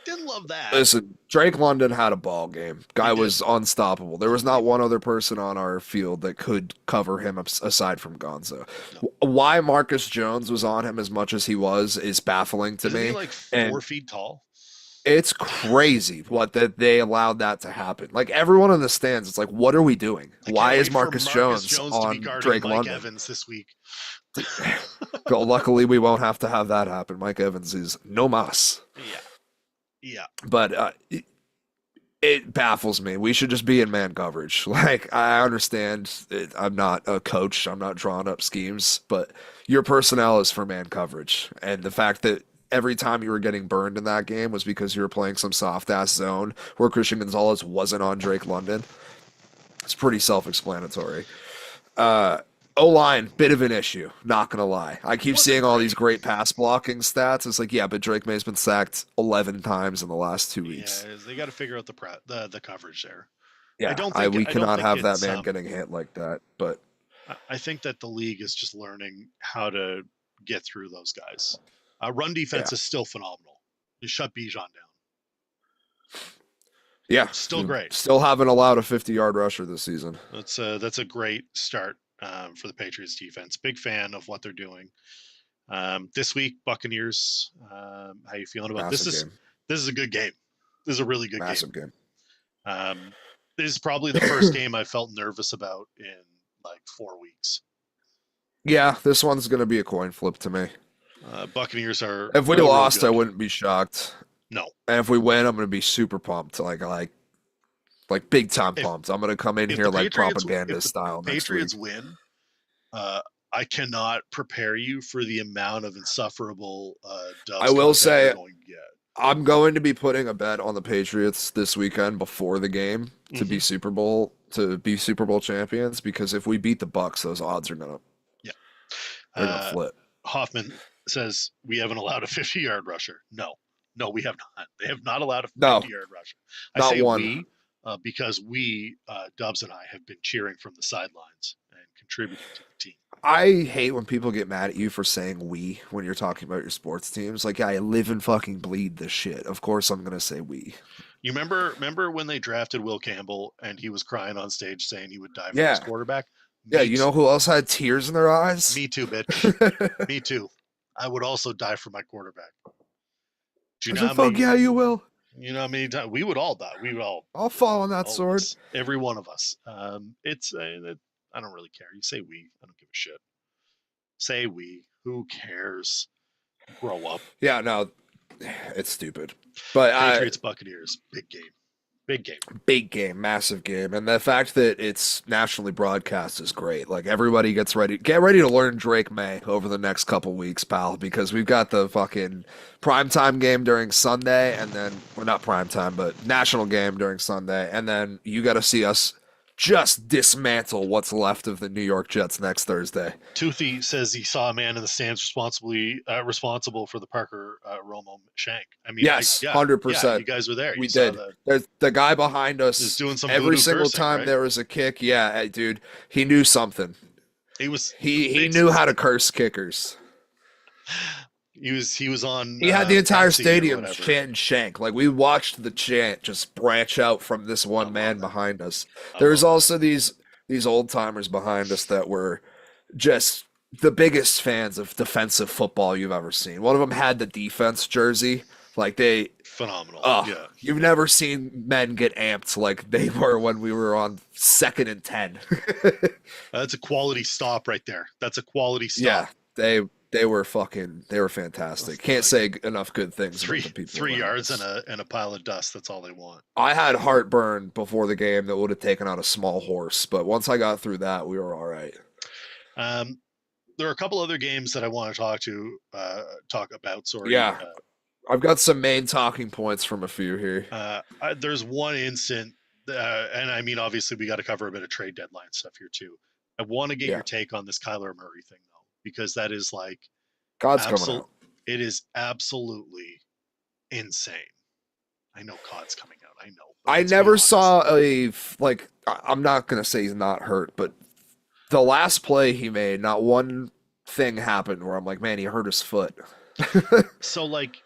didn't love that. Listen, Drake London had a ball game. Guy was unstoppable. There was not one other person on our field that could cover him aside from Gonzo. No. Why Marcus Jones was on him as much as he was is baffling to me. Isn't he like 4 feet tall? It's crazy that they allowed that to happen. Like, everyone in the stands, it's like, what are we doing? Why is Marcus Jones on Drake Mike London? Evans this week. Luckily, we won't have to have that happen. Mike Evans is no mas. Yeah. But it baffles me. We should just be in man coverage. Like, I understand I'm not a coach. I'm not drawing up schemes, but your personnel is for man coverage. And the fact that every time you were getting burned in that game was because you were playing some soft-ass zone where Christian Gonzalez wasn't on Drake London, it's pretty self-explanatory. O-line, bit of an issue, not going to lie. I keep seeing all these great pass blocking stats. It's like, yeah, but Drake May's been sacked 11 times in the last 2 weeks. Yeah, they got to figure out the coverage there. Yeah, we cannot have that man getting hit like that. But I think that the league is just learning how to get through those guys. Run defense is still phenomenal. You shut Bijan down. Yeah, still great. Still haven't allowed a 50-yard rusher this season. That's a great start for the Patriots defense. Big fan of what they're doing. This week, Buccaneers. How you feeling about this? This is a good game. This is a really good Massive game. This is probably the first game I felt nervous about in like 4 weeks. Yeah, this one's going to be a coin flip to me. Buccaneers are. If we lost, I wouldn't be shocked. No. And if we win, I'm going to be super pumped. Like big time pumped. I'm going to come in here like propaganda style. Patriots win. I cannot prepare you for the amount of insufferable dubs. I will say, I'm going to be putting a bet on the Patriots this weekend before the game to be Super Bowl champions, because if we beat the Bucs, those odds are gonna they're gonna flip. Hoffman says we haven't allowed a 50-yard rusher. No, we have not. They have not allowed a 50-yard rusher. I say one. We because we, Dubs and I, have been cheering from the sidelines and contributing to the team. I hate when people get mad at you for saying we when you're talking about your sports teams. Like, I live and fucking bleed this shit. Of course I'm going to say we. You remember when they drafted Will Campbell and he was crying on stage saying he would die for his quarterback? You know who else had tears in their eyes? Me too, bitch. Me too. I would also die for my quarterback. Do you know how many, yeah, you will. You know how many times we would all die? We would all. I'll fall on that sword. Every one of us. I don't really care. You say we. I don't give a shit. Say we. Who cares? Grow up. Yeah, no, it's stupid. But Patriots Buccaneers, big game. Big game, massive game. And the fact that it's nationally broadcast is great. Like, everybody get ready to learn Drake May over the next couple weeks, pal, because we've got the fucking primetime game during Sunday, and then, well, not primetime, but national game during Sunday, and then you got to see us just dismantle what's left of the New York Jets next Thursday. Toothy says he saw a man in the stands responsible for the Parker Romo shank. I mean, yes, 100%. Yeah, you guys were there. We did. The guy behind us is doing some every single cursing, time right? there was a kick. Yeah, dude, he knew something. He knew how to curse kickers. He was on. He had the entire stadium chanting shank. Like, we watched the chant just branch out from this one man behind us. There's also these old timers behind us that were just the biggest fans of defensive football you've ever seen. One of them had the defense jersey. Like, phenomenal. Yeah. You've never seen men get amped like they were when we were on 2nd and 10. That's a quality stop right there. That's a quality stop. Yeah, they were fantastic. Can't say enough good things about the people. 3 yards and a pile of dust. That's all they want. I had heartburn before the game that would have taken out a small horse, but once I got through that, we were all right. There are a couple other games that I want to talk about. Sorry. Yeah, I've got some main talking points from a few here. There's one instant, and I mean, obviously, we got to cover a bit of trade deadline stuff here too. I want to get Yeah. your take on this Kyler Murray thing though, because that is like God's coming absolute. out. It is absolutely insane. I know COD's coming out. I know, but I let's be never honest. saw I'm not going to say he's not hurt, but the last play he made, not one thing happened where I'm like, man, he hurt his foot. So like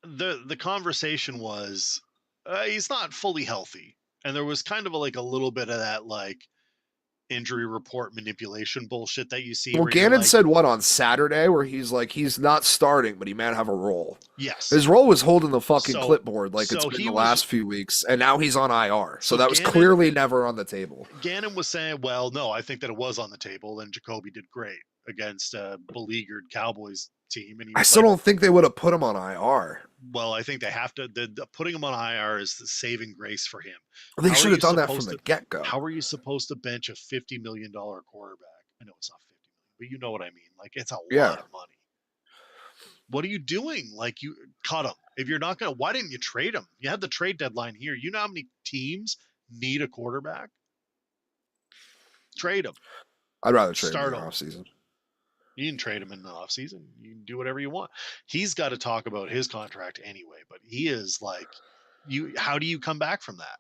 the conversation was he's not fully healthy, and there was kind of like a little bit of that like injury report manipulation bullshit that you see Well, where you're Gannon like, said what on Saturday where he's like, he's not starting, but he might have a role. yes. His role was holding the fucking So clipboard like it's so been he the was last few weeks, and now he's on IR. So so that was Gannon clearly never on the table. Gannon was saying, well, no, I think that it was on the table, and Jacoby did great against a beleaguered Cowboys team, and he I was still like, don't think they would have put him on IR. well, I think they have to. Putting him on IR is the saving grace for him. They should have done that from the get-go. How are you supposed to bench a $50 million quarterback? I know it's not 50 million, but you know what I mean. Like it's a lot of money. What are you doing? Like you cut him. If you're not gonna, why didn't you trade him? You had the trade deadline here. You know how many teams need a quarterback? Trade him. I'd rather trade him Start in the him. offseason. You can trade him in the offseason. You can do whatever you want. He's got to talk about his contract anyway, but he is like, you. How do you come back from that?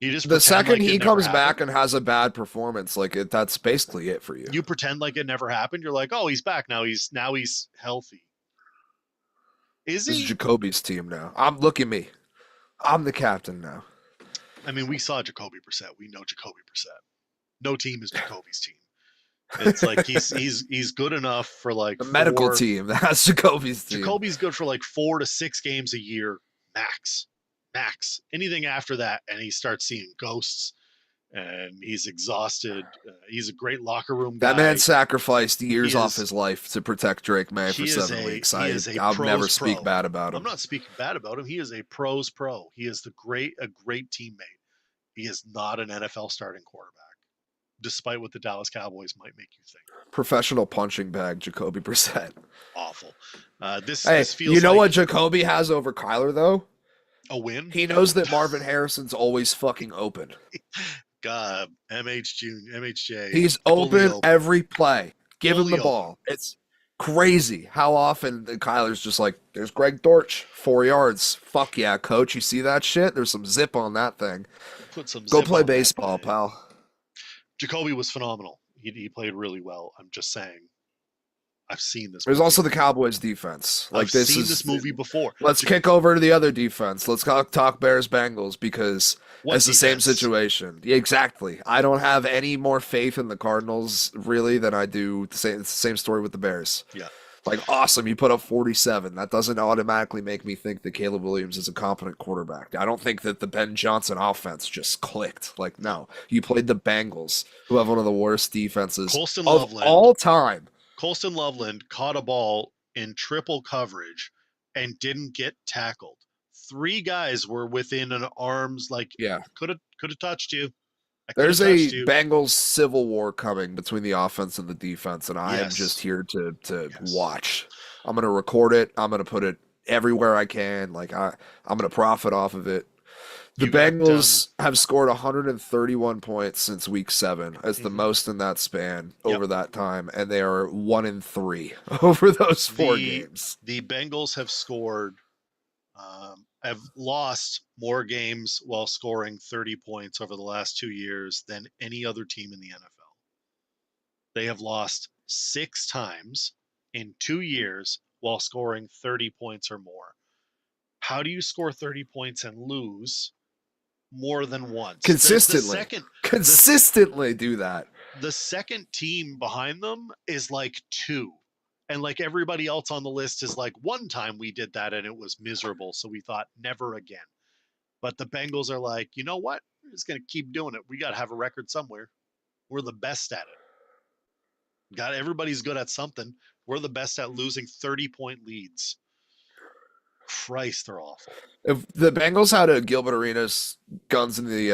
You just The second like he it never comes back happened? and has a bad performance, like that's basically it for you. You pretend like it never happened. You're like, oh, he's back now. He's healthy. Is This is he? Jacoby's team now. Look at me. I'm the captain now. I mean, we saw Jacoby Brissett. We know Jacoby Brissett. No team is Jacoby's team. It's like he's good enough for like the medical team. That's Jacoby's team. Jacoby's good for like 4 to 6 games a year max. Max. Anything after that, and he starts seeing ghosts, and he's exhausted. He's a great locker room guy. That man sacrificed years off his life to protect Drake May for 7 weeks. I'll never speak bad about him. I'm not speaking bad about him. He is a pros pro. He is a great teammate. He is not an NFL starting quarterback, despite what the Dallas Cowboys might make you think. Professional punching bag, Jacoby Brissett. Awful. This feels you know what Jacoby has over Kyler, though? A win? He knows that Marvin Harrison's always fucking open. God, MHJ. He's open every play. Give him the ball. It's crazy how often Kyler's just like, there's Greg Dortch, 4 yards. Fuck yeah, coach. You see that shit? There's some zip on that thing. Go play baseball, pal. Jacoby was phenomenal. He played really well. I'm just saying. I've seen this. There's also the Cowboys defense. I've seen this movie before. Let's kick over to the other defense. Let's talk Bears Bengals because it's the same situation. Yeah, exactly. I don't have any more faith in the Cardinals really than I do. It's the same story with the Bears. Yeah. Like, awesome, you put up 47. That doesn't automatically make me think that Caleb Williams is a competent quarterback. I don't think that the Ben Johnson offense just clicked. Like, no. You played the Bengals, who have one of the worst defenses of all time. Colston Loveland caught a ball in triple coverage and didn't get tackled. 3 guys were within an arm's, like, could have touched you. There's a Bengals civil war coming between the offense and the defense, and I am just here to watch. I'm going to record it. I'm going to put it everywhere I can. Like I'm going to profit off of it. The Bengals have scored 131 points since week 7. It's the most in that span over that time, and they are 1-3 over those 4 games. The Bengals have scored, have lost more games while scoring 30 points over the last 2 years than any other team in the NFL. They have lost 6 times in 2 years while scoring 30 points or more. How do you score 30 points and lose more than once? Consistently do that. The second team behind them is like 2. And like everybody else on the list is like, one time we did that and it was miserable. So we thought never again. But the Bengals are like, you know what? We're just going to keep doing it. We got to have a record somewhere. We're the best at it. Everybody's good at something. We're the best at losing 30-point leads. Christ, they're awful. If the Bengals had a Gilbert Arenas guns in the